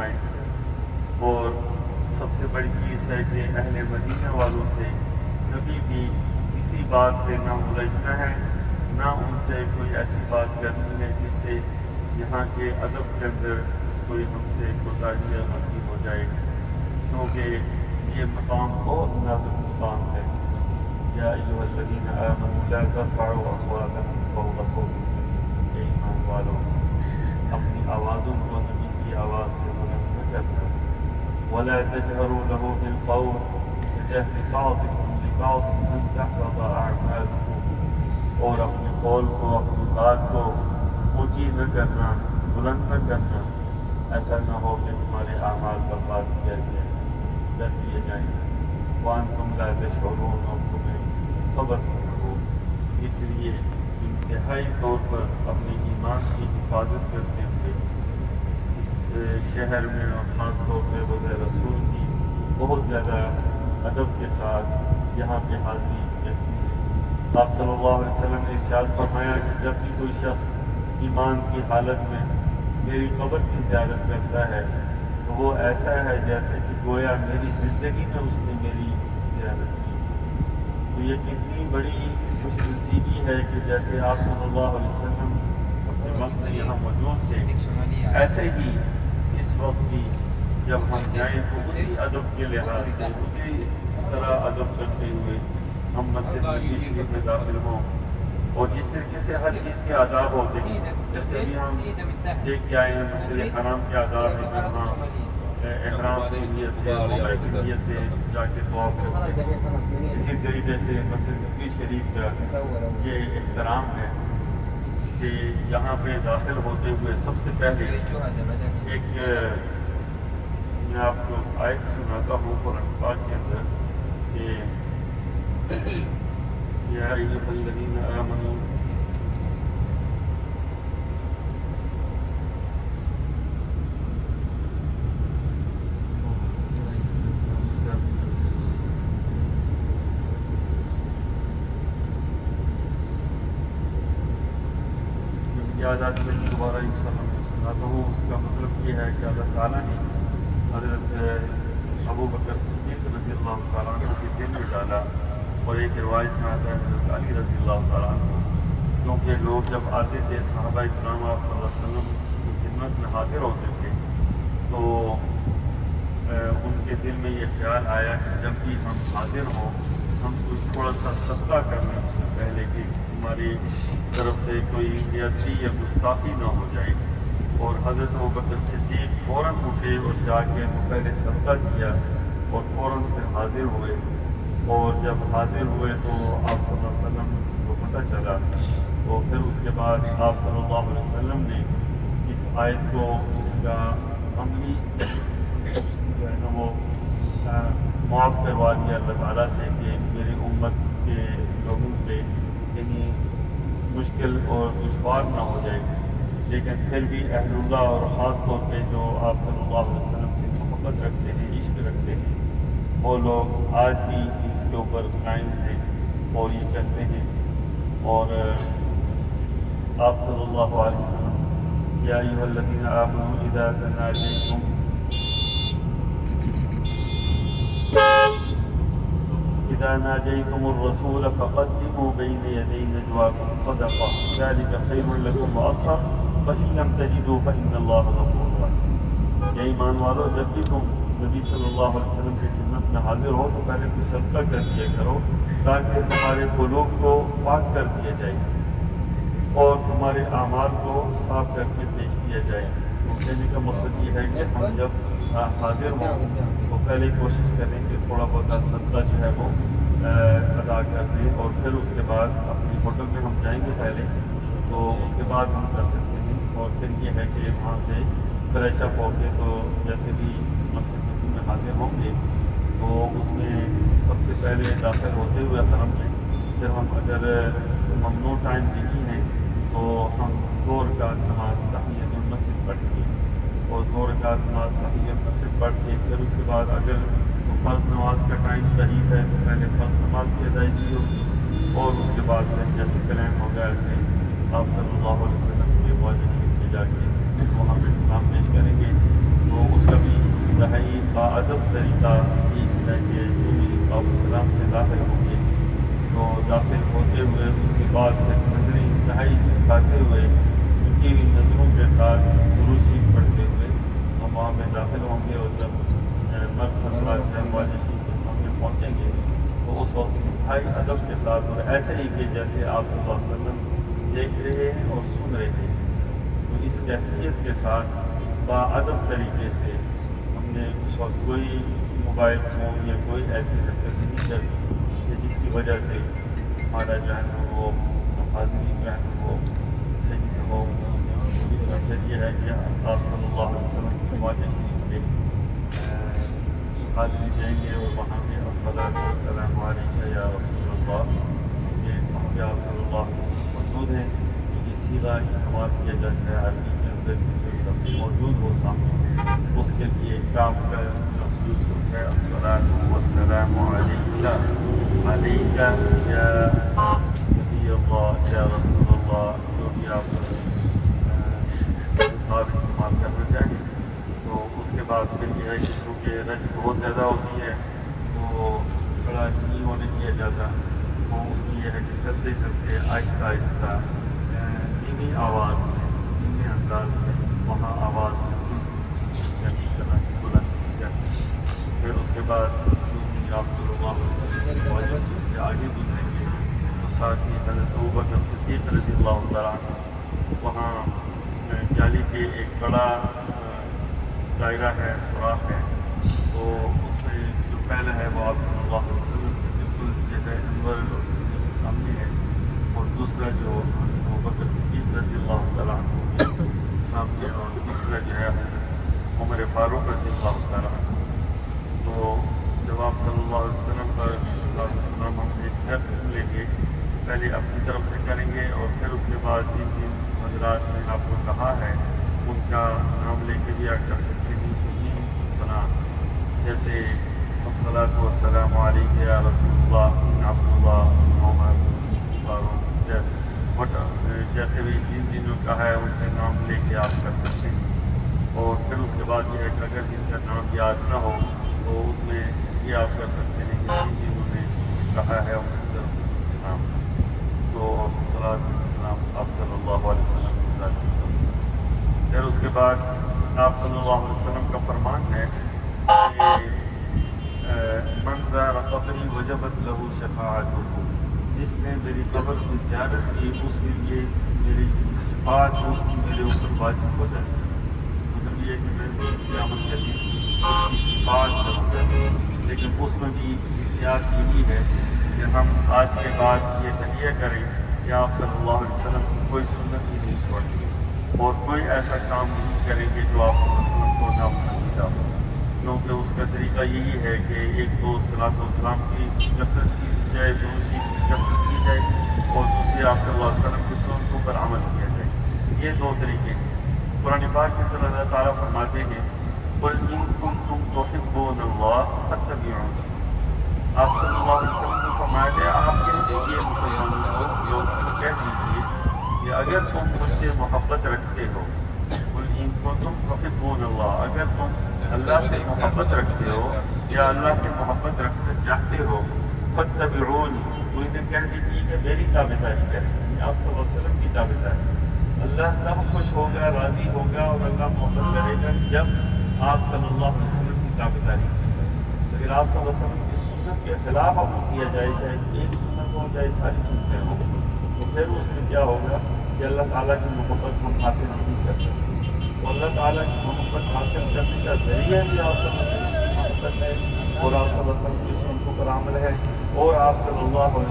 فرمائے۔ اور سب سے بڑی چیز ہے کہ اہل مدینہ والوں سے کبھی بھی کسی بات پہ نہ الجھنا ہے، نہ ان سے کوئی ایسی بات کرنی ہے جس سے یہاں کے ادب کے اندر کوئی ہم سے کوتاہی یا غلطی ہو جائے، کیونکہ یہ مقام بہت نازک مقام ہے۔ یا ایھا الذین آمنوا لا ترفعوا اصواتکم فوق صوت النبی، اے ایمان والو اپنی آوازوں کو نبی کی آواز سے بلند نہ کرنا۔ ولا تجهروا له بالقول كجهر بعضكم لبعض ان تحبط اعمالكم، اور اپنے قول کو، اپنی بات کو اونچی نہ کرنا، بلند نہ کرنا، ایسا نہ ہو کہ تمہارے اعمال برباد کر دیے جائیں۔ وانتم لا تشعرون، اور تمہیں اس کی خبر نہ ہو۔ اس لیے انتہائی طور پر اپنے ایمان کی حفاظت کرتے ہوئے اس شہر میں اور خاص طور پہ روزہ رسول کی بہت زیادہ ادب کے ساتھ یہاں پہ حاضری رکھتی ہے۔ آپ صلی اللہ علیہ وسلم نے ارشاد فرمایا کہ جب بھی کوئی شخص ایمان کی حالت میں میری قبر کی زیارت کرتا ہے تو وہ ایسا ہے جیسے کہ گویا میری زندگی میں اس نے میری زیارت کی۔ تو یہ کتنی بڑی خوش نصیبی ہے کہ جیسے آپ صلی اللہ علیہ وسلم اپنے وقت میں یہاں موجود تھے، ایسے ہی اس وقت بھی جب ہم جائیں تو اسی ادب کے لحاظ سے اسی طرح ادب کرتے ہوئے ہم مسجد نبوی شریف میں داخل ہوں، اور جس طریقے سے ہر چیز کے آداب ہوتے ہیں، جیسے بھی ہم دیکھ کے آئے ہیں مسجد حرام کے آداب ہیں کہ وہاں احرام کی نیت سے اور عمرہ کی نیت سے جا کے دعا کرتے ہیں، اسی طریقے سے مسجد نبوی شریف کا یہ احترام ہے کہ یہاں پہ داخل ہوتے ہوئے سب سے پہلے ایک میں آپ کو آیت سناتا ہوں قرآن پاک کے اندر کہ یا ایھا الذین آمنوا یاد آتی ہے دوبارہ انشاءاللہ میں سناتا ہوں۔ اس کا مطلب یہ ہے کہ اللہ تعالیٰ نے حضرت ابو بکر صدیق رضی اللہ تعالیٰ عنہ کے دل میں ڈالا، اور ایک روایت میں آتا ہے حضرت علی رضی اللہ تعالیٰ عنہ، کیونکہ لوگ جب آتے تھے صحابہ کرام آپ صلی اللہ علیہ وسلم کی خدمت میں حاضر ہوتے تھے تو ان کے دل میں یہ خیال آیا کہ جب بھی ہم حاضر ہوں ہم کچھ تھوڑا سا صدقہ کر لیں اس سے پہلے کہ ہماری طرف سے کوئی بیعتی یا گستاخی نہ ہو جائے۔ اور حضرت ابوبکر صدیق فوراً اٹھے اور جا کے پہلے صدقہ کیا اور فوراً پھر حاضر ہوئے، اور جب حاضر ہوئے تو آپ صلی اللہ علیہ وسلم کو پتہ چلا، تو پھر اس کے بعد آپ صلی اللہ علیہ وسلم نے اس آیت کو، اس کا عملی جو ہے نا وہ معاف کروا دیا اللہ تعالیٰ سے کہ میری امت کے لوگوں پہ کہیں مشکل اور دشوار نہ ہو جائے۔ لیکن پھر بھی اہل اللہ اور خاص طور پہ جو آپ صلی اللہ علیہ وسلم سے محبت رکھتے ہیں، عشق رکھتے ہیں، وہ لوگ آج بھی اس کے اوپر قائم ہیں اور یہ کرتے ہیں۔ اور آپ صلی اللہ علیہ وسلم یا ایھا الذین آمنوا اذا تناجیتم إذا ناجيتم الرسول فقدموا بين يدي نجواكم صدقة ذلك خير لكم وأطهر فإن لم تجدوا فإن الله غفور رحيم۔ یا ایمان والو جب بھی تم نبی صلی اللہ علیہ وسلم کی خدمت میں حاضر ہو تو پہلے کچھ صدقہ کر دیا کرو تاکہ تمہارے قلوب کو پاک کر دیا جائے اور تمہارے اعمال کو صاف کر کے پیش کیا جائے۔ کہنے کا مقصد یہ ہے کہ ہم جب حاضر ہوں تو پہلے کوشش کریں کہ تھوڑا بہت صدقہ جو ہے وہ ادا کر دیں، اور پھر اس کے بعد اپنی ہوٹل میں ہم جائیں گے پہلے تو اس کے بعد ہم کر سکتے ہیں۔ اور پھر یہ ہے کہ وہاں سے فریش اپ ہو کے تو جیسے بھی مسجد میں حاضر ہوں گے تو اس میں سب سے پہلے داخل ہوتے ہوئے حرم میں پھر ہم اگر ممنوع ٹائم نہیں ہے تو ہم 2 رکعت نماز تحیۃ المسجد پڑھ کے اور 2 رکعت نماز تحیۃ المسجد پڑھ کے پھر اس کے بعد اگر فرض نماز کا ٹائم قریب ہے تو پہلے فرض نماز کی ادائیگی ہو، اور اس کے بعد پھر جیسے کلام ہوگا ایسے آپ صلی اللہ علیہ وسلم کے واجب شریف میں جا کے وہاں پہ سلام پیش کریں گے۔ تو اس کا طریقہ یہ ہے کہ جو بھی آپ السلام سے داخل ہوں گے تو داخل ہوتے ہوئے اس کے بعد پھر نظریں انتہائی جھکاتے ہوئے جھکی ہوئی نظروں کے ساتھ درود شریف پڑھتے ہوئے ہم وہاں میں داخل ہوں گے، اور جب مرد حضرات والے شریف کے سامنے پہنچیں گے تو اس وقت انتہائی ادب کے ساتھ، اور ایسے ہی کہ جیسے آپ صلی اللہ علیہ وسلم دیکھ رہے ہیں اور سن رہے ہیں، تو اس کیفیت کے ساتھ باادب طریقے سے ہم نے اس وقت کوئی موبائل فون یا کوئی ایسی حرکت نہیں کری کہ جس کی وجہ سے ہمارا جو ہے وہ حاضری جو ہے وہ صحیح نہ ہو۔ اس میں پھر یہ ہے کہ آپ صلی اللہ علیہ وسلم سے واجہ شریف کے حاضری دیں گے، اور وہاں پہ الصلاۃ والسلام علیک یا رسول اللہ، کہ وہاں پہ آپ صلی اللہ علیہ وسلم موجود ہیں۔ یہ سیدھا استعمال کیا جاتا ہے عربی کے اندر کہ جو شخص موجود ہو سامنے، اس کے لیے کام کا مخصوص ہوتا ہے الصلاۃ والسلام علیک علیک یا نبی اللہ یا رسول اللہ، جو بھی آپ استعمال کرنا چاہیں۔ تو اس کے بعد پھر یہ ہے کہ چونکہ رش بہت زیادہ ہوتی ہے تو بڑا نہیں ہونے دیا جاتا، تو اس میں یہ ہے کہ چلتے چلتے آہستہ آہستہ دھیمی آواز میں، دھیمے انداز میں وہاں آواز بلند کی جاتی ہے۔ پھر اس کے بعد جو بھی آپ صلی اللہ علیہ وسلم کی واجہ سے آگے گزریں گے تو ساتھ ہی حضرت ابوبکر صدیق رضی اللہ تعالیٰ عنہ وہاں جالی کے ایک بڑا دائرہ ہے، سوراخ ہے، تو اس میں جو پہلا ہے وہ آپ صلی اللہ علیہ وسلم کے بالکل جگہ انور اور سینے کے سامنے ہے، اور دوسرا جو ابوبکر صدیق رضی اللہ تعالیٰ عنہ کے سامنے، اور تیسرا جو ہے عمر فاروق رضی اللہ تعالیٰ عنہ۔ تو جب آپ صلی اللہ علیہ وسلم پر السلام ہم پیش کر لیں گے، پہلے اپنی طرف سے کریں گے، اور پھر اس کے بعد جن جن حضرات نے آپ کو کہا ہے ان کا نام لے کے بھی آپ کر سکتے ہیں کہ یہ فلاں، جیسے الصلاۃ والسلام علیک یا رسول اللہ عبداللہ محمد فاروق، جیسے بھی جن جنہوں کا ہے ان کے نام لے کے آپ کر سکتے ہیں۔ اور پھر اس کے بعد یہ ہے کہ اگر جن کا نام یاد نہ ہو تو ان میں یہ آپ کر سکتے ہیں کہ جن جنہوں نے کہا ہے ان کی طرف سے السلام، تو صلاۃ السلام آپ صلی اللہ علیہ وسلم کی ذات کی۔ پھر اس کے بعد آپ صلی اللہ علیہ وسلم کا فرمان ہے کہ من زار قبری وجبت لہ شفاعتہ، جس نے میری قبر کی زیارت کی اس کے لیے میری شفاعت اس کی میرے اوپر واجب ہو جائے گی۔ مطلب یہ کہ میں قیامت کے دن اس کی شفاعت کروں گا، لیکن اس میں بھی احتیاط یہی ہے کہ ہم آج کے بعد یہ تہیہ کریں کہ آپ صلی اللہ علیہ وسلم کی کوئی سنت ہی نہیں چھوڑیں اور کوئی ایسا کام نہیں کریں گے جو آپ صلی اللہ علیہ وسلم کو ناپسندیدہ ہو، کیونکہ اس کا طریقہ یہی ہے کہ ایک تو صلاۃ والسلام کی کثرت کی جائے، درود شریف کی کثرت کی جائے، اور دوسری آپ صلی اللہ علیہ وسلم کی سنتوں پر عمل کیا جائے۔ یہ دو طریقے ہیں۔ قرآن پاک کے اندر اللہ تعالیٰ فرماتے ہیں قُلْ إِن كُنتُمْ تُحِبُّونَ اللَّهَ فَاتَّبِعُونِي، آپ صلی اللہ علیہ وسلم نے فرمایا کہ آپ کہہ دیجیے مسلمانوں کو، لوگوں کو کہہ دیجیے کہ اگر تم مجھ سے محبت رکھتے ہو، قُلْ إِن كُنتُمْ تُحِبُّونَ اللَّهَ، اگر تم اللہ سے محبت رکھتے ہو یا اللہ سے محبت رکھنا چاہتے ہو، فَاتَّبِعُونِي، تو انہیں کہہ دیجیے کہ میری تابعداری کریں، آپ صلی اللہ علیہ وسلم کی تابعداری۔ اللہ تب خوش ہوگا، راضی ہوگا اور اللہ محبت کرے گا جب آپ صلی اللہ علیہ وسلم کی تابعداری کریں۔ اگر آپ صلی اللہ علیہ وسلم کی سنت کے خلاف عمل کیا جائے، چاہے ایک سنت ہو چاہے ساری سنتیں ہوں، تو پھر اس میں کیا ہوگا کہ اللہ تعالیٰ کی محبت ہم حاصل نہیں کر سکتے۔ تو اللہ تعالیٰ کی محبت حاصل کرنے کا ذریعہ بھی آپ صلی اللہ علیہ وسلم کی محبت ہے، اور آپ صلی اللہ علیہ وسلم کی سنتوں پر عمل ہے، اور آپ صلی اللہ علیہ